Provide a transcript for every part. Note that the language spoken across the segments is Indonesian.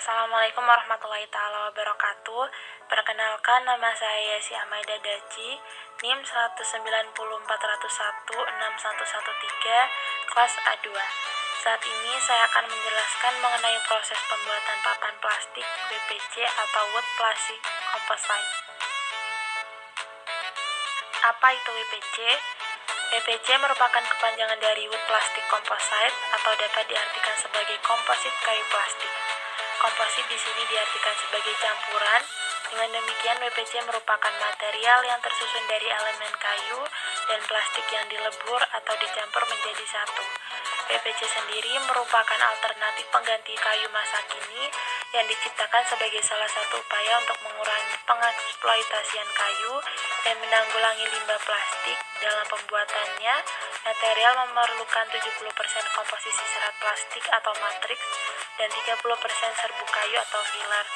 Assalamualaikum warahmatullahi taala wabarakatuh. Perkenalkan, nama saya Yesi Amaida Daci, NIM 19040016113, kelas A2. Saat ini saya akan menjelaskan mengenai proses pembuatan papan plastik WPC atau Wood Plastic Composite. Apa itu WPC? WPC merupakan kepanjangan dari Wood Plastic Composite atau dapat diartikan sebagai komposit kayu plastik. Komposit di sini diartikan sebagai campuran. Dengan demikian, WPC merupakan material yang tersusun dari elemen kayu dan plastik yang dilebur atau dicampur menjadi satu. WPC sendiri merupakan alternatif pengganti kayu masa kini yang diciptakan sebagai salah satu upaya untuk mengurangi pengeksploitasian kayu dan menanggulangi limbah plastik. Dalam pembuatannya, material memerlukan 70% komposisi serat plastik atau matriks dan 30% serbuk kayu atau filler.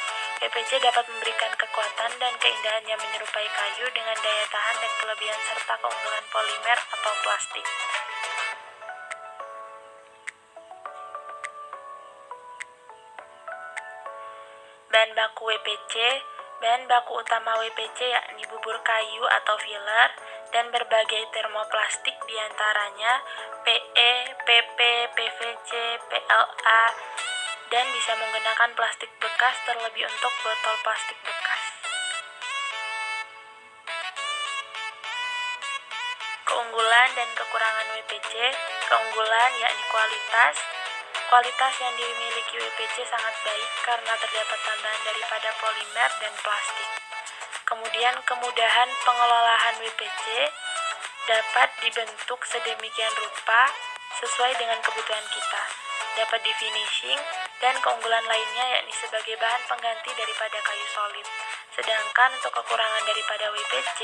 WPC dapat memberikan kekuatan dan keindahan yang menyerupai kayu dengan daya tahan dan kelebihan serta keunggulan polimer atau plastik. Bahan baku WPC. Bahan baku utama WPC yakni bubur kayu atau filler dan berbagai termoplastik diantaranya PE, PP, PVC, PLA, dan bisa menggunakan plastik bekas terlebih untuk botol plastik bekas. Keunggulan dan kekurangan WPC. Keunggulan yakni kualitas. Kualitas yang dimiliki WPC sangat baik karena terdapat tambahan daripada polimer dan plastik. Kemudian kemudahan pengelolaan WPC dapat dibentuk sedemikian rupa sesuai dengan kebutuhan kita. Dapat di finishing, dan keunggulan lainnya yakni sebagai bahan pengganti daripada kayu solid. Sedangkan untuk kekurangan daripada WPC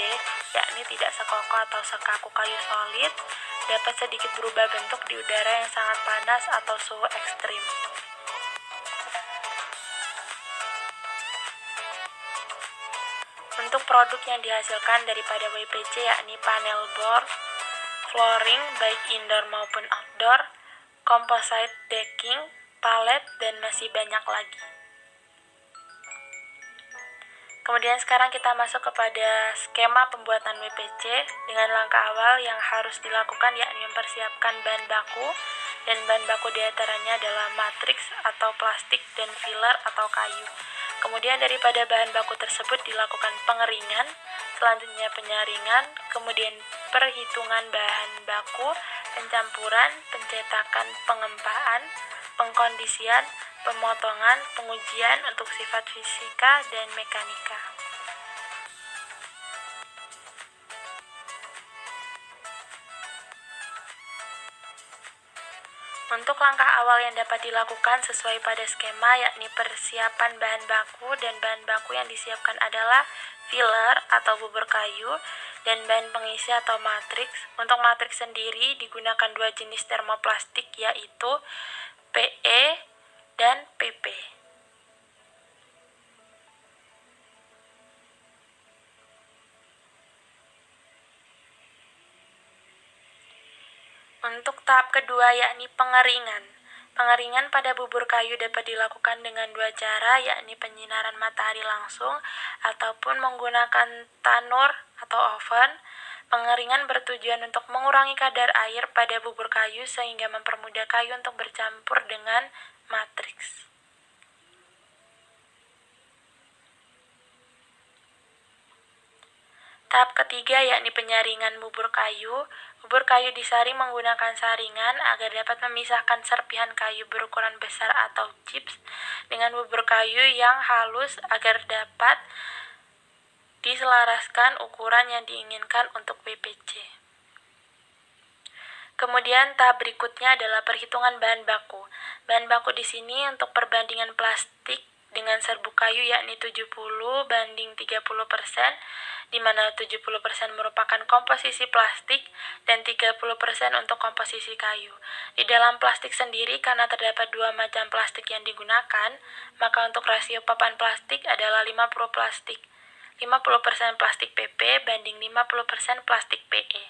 yakni tidak sekokoh atau sekaku kayu solid, dapat sedikit berubah bentuk di udara yang sangat panas atau suhu ekstrim. Untuk produk yang dihasilkan daripada WPC yakni panel board, flooring baik indoor maupun outdoor, composite decking, palet, dan masih banyak lagi. Kemudian sekarang kita masuk kepada skema pembuatan WPC dengan langkah awal yang harus dilakukan yakni mempersiapkan bahan baku, dan bahan baku diantaranya adalah matriks atau plastik dan filler atau kayu. Kemudian daripada bahan baku tersebut dilakukan pengeringan, selanjutnya penyaringan, kemudian perhitungan bahan baku, pencampuran, pencetakan, pengempaan, pengkondisian, pemotongan, pengujian untuk sifat fisika dan mekanika. Untuk langkah awal yang dapat dilakukan sesuai pada skema yakni persiapan bahan baku, dan bahan baku yang disiapkan adalah filler atau bubur kayu dan bahan pengisi atau matriks. Untuk matriks sendiri digunakan dua jenis termoplastik yaitu PE dan PP. Untuk tahap kedua yakni pengeringan. Pengeringan pada bubur kayu dapat dilakukan dengan dua cara yakni penyinaran matahari langsung ataupun menggunakan tanur atau oven. Pengeringan bertujuan untuk mengurangi kadar air pada bubur kayu sehingga mempermudah kayu untuk bercampur dengan matriks. Tahap ketiga yakni penyaringan bubur kayu. Bubur kayu disaring menggunakan saringan agar dapat memisahkan serpihan kayu berukuran besar atau chips dengan bubur kayu yang halus agar dapat diselaraskan ukuran yang diinginkan untuk WPC. Kemudian tahap berikutnya adalah perhitungan bahan baku. Bahan baku di sini untuk perbandingan plastik dengan serbuk kayu yakni 70:30%, di mana 70% merupakan komposisi plastik dan 30% untuk komposisi kayu. Di dalam plastik sendiri, karena terdapat dua macam plastik yang digunakan, maka untuk rasio papan plastik adalah 50% plastik PP banding 50% plastik PE.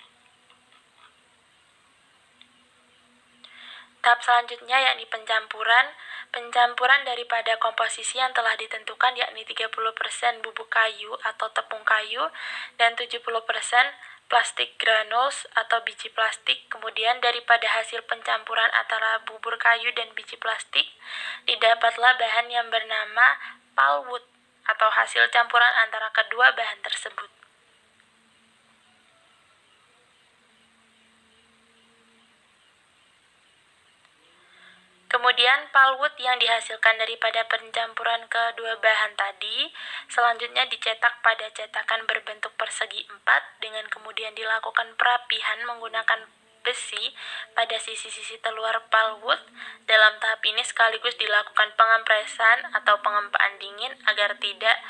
Tahap selanjutnya yakni pencampuran. Pencampuran daripada komposisi yang telah ditentukan yakni 30% bubuk kayu atau tepung kayu dan 70% plastik granules atau biji plastik. Kemudian daripada hasil pencampuran antara bubur kayu dan biji plastik, didapatlah bahan yang bernama pulpwood atau hasil campuran antara kedua bahan tersebut. Kemudian pulpwood yang dihasilkan daripada pencampuran kedua bahan tadi selanjutnya dicetak pada cetakan berbentuk persegi 4 dengan kemudian dilakukan perapihan menggunakan besi pada sisi-sisi terluar pulpwood. Dalam tahap ini sekaligus dilakukan pengempresan atau pengempaan dingin agar tidak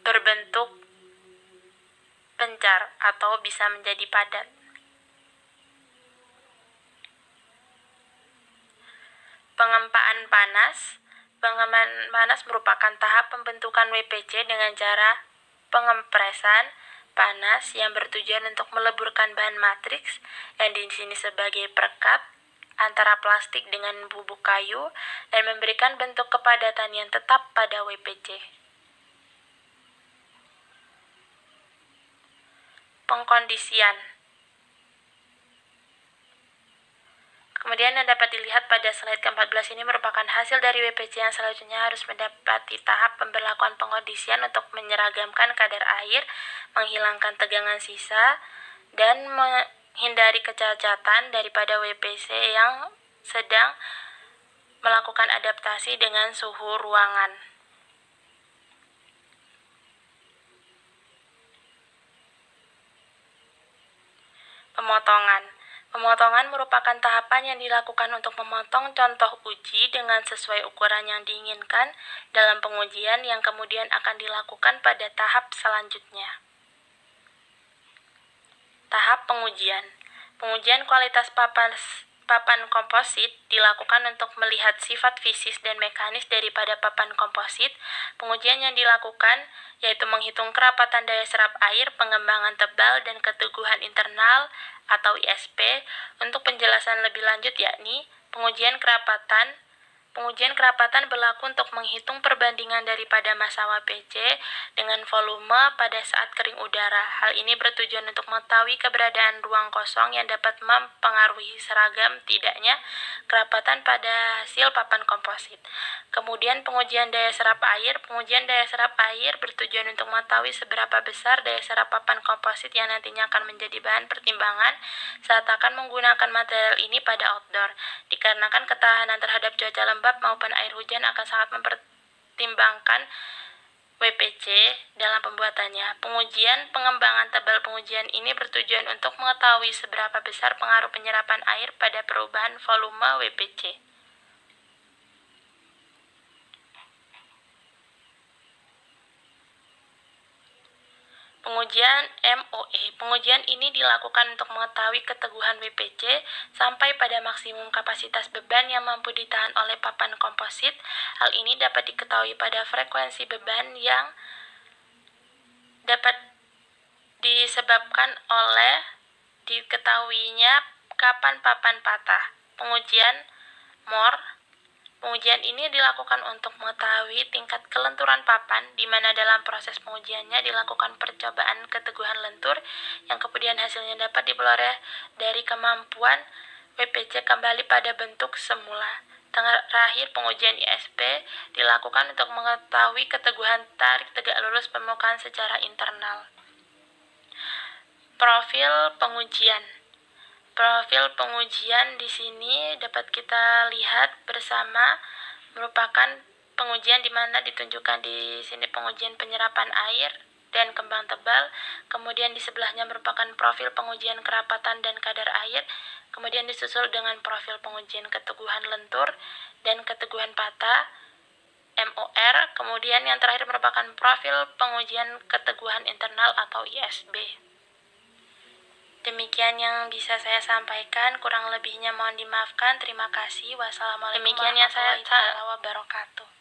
berbentuk pencar atau bisa menjadi padat. Pengempaan panas. Pengempaan panas merupakan tahap pembentukan WPC dengan cara pengempresan panas yang bertujuan untuk meleburkan bahan matriks yang di sini sebagai perekat antara plastik dengan bubuk kayu dan memberikan bentuk kepadatan yang tetap pada WPC. Pengkondisian. Kemudian yang dapat dilihat pada slide ke-14 ini merupakan hasil dari WPC yang selanjutnya harus mendapati tahap pemberlakuan pengkondisian untuk menyeragamkan kadar air, menghilangkan tegangan sisa, dan menghindari kecacatan daripada WPC yang sedang melakukan adaptasi dengan suhu ruangan. Pemotongan. Pemotongan merupakan tahapan yang dilakukan untuk memotong contoh uji dengan sesuai ukuran yang diinginkan dalam pengujian yang kemudian akan dilakukan pada tahap selanjutnya. Tahap pengujian. Pengujian kualitas papan komposit dilakukan untuk melihat sifat fisis dan mekanis daripada papan komposit. Pengujian yang dilakukan yaitu menghitung kerapatan daya serap air, pengembangan tebal, dan keteguhan internal atau ISP. Untuk penjelasan lebih lanjut yakni pengujian kerapatan. Pengujian kerapatan berlaku untuk menghitung perbandingan daripada massa WPC dengan volume pada saat kering udara. Hal ini bertujuan untuk mengetahui keberadaan ruang kosong yang dapat mempengaruhi seragam tidaknya kerapatan pada hasil papan komposit. Kemudian pengujian daya serap air. Pengujian daya serap air bertujuan untuk mengetahui seberapa besar daya serap papan komposit yang nantinya akan menjadi bahan pertimbangan saat akan menggunakan material ini pada outdoor. Dikarenakan ketahanan terhadap cuaca lembab maupun air hujan akan sangat mempertimbangkan WPC dalam pembuatannya. Pengujian pengembangan tebal. Pengujian ini bertujuan untuk mengetahui seberapa besar pengaruh penyerapan air pada perubahan volume WPC. Pengujian MOE. Pengujian ini dilakukan untuk mengetahui keteguhan WPC sampai pada maksimum kapasitas beban yang mampu ditahan oleh papan komposit. Hal ini dapat diketahui pada frekuensi beban yang dapat disebabkan oleh diketahuinya kapan papan patah. Pengujian MOR. Pengujian ini dilakukan untuk mengetahui tingkat kelenturan papan, di mana dalam proses pengujiannya dilakukan percobaan keteguhan lentur, yang kemudian hasilnya dapat diperoleh dari kemampuan WPC kembali pada bentuk semula. Terakhir, pengujian ISP dilakukan untuk mengetahui keteguhan tarik tegak lurus permukaan secara internal. Profil pengujian. Profil pengujian di sini dapat kita lihat bersama merupakan pengujian di mana ditunjukkan di sini pengujian penyerapan air dan kembang tebal. Kemudian di sebelahnya merupakan profil pengujian kerapatan dan kadar air. Kemudian disusul dengan profil pengujian keteguhan lentur dan keteguhan patah MOR. Kemudian yang terakhir merupakan profil pengujian keteguhan internal atau ISB. Demikian yang bisa saya sampaikan, kurang lebihnya mohon dimaafkan. Terima kasih. Wassalamualaikum warahmatullahi wabarakatuh.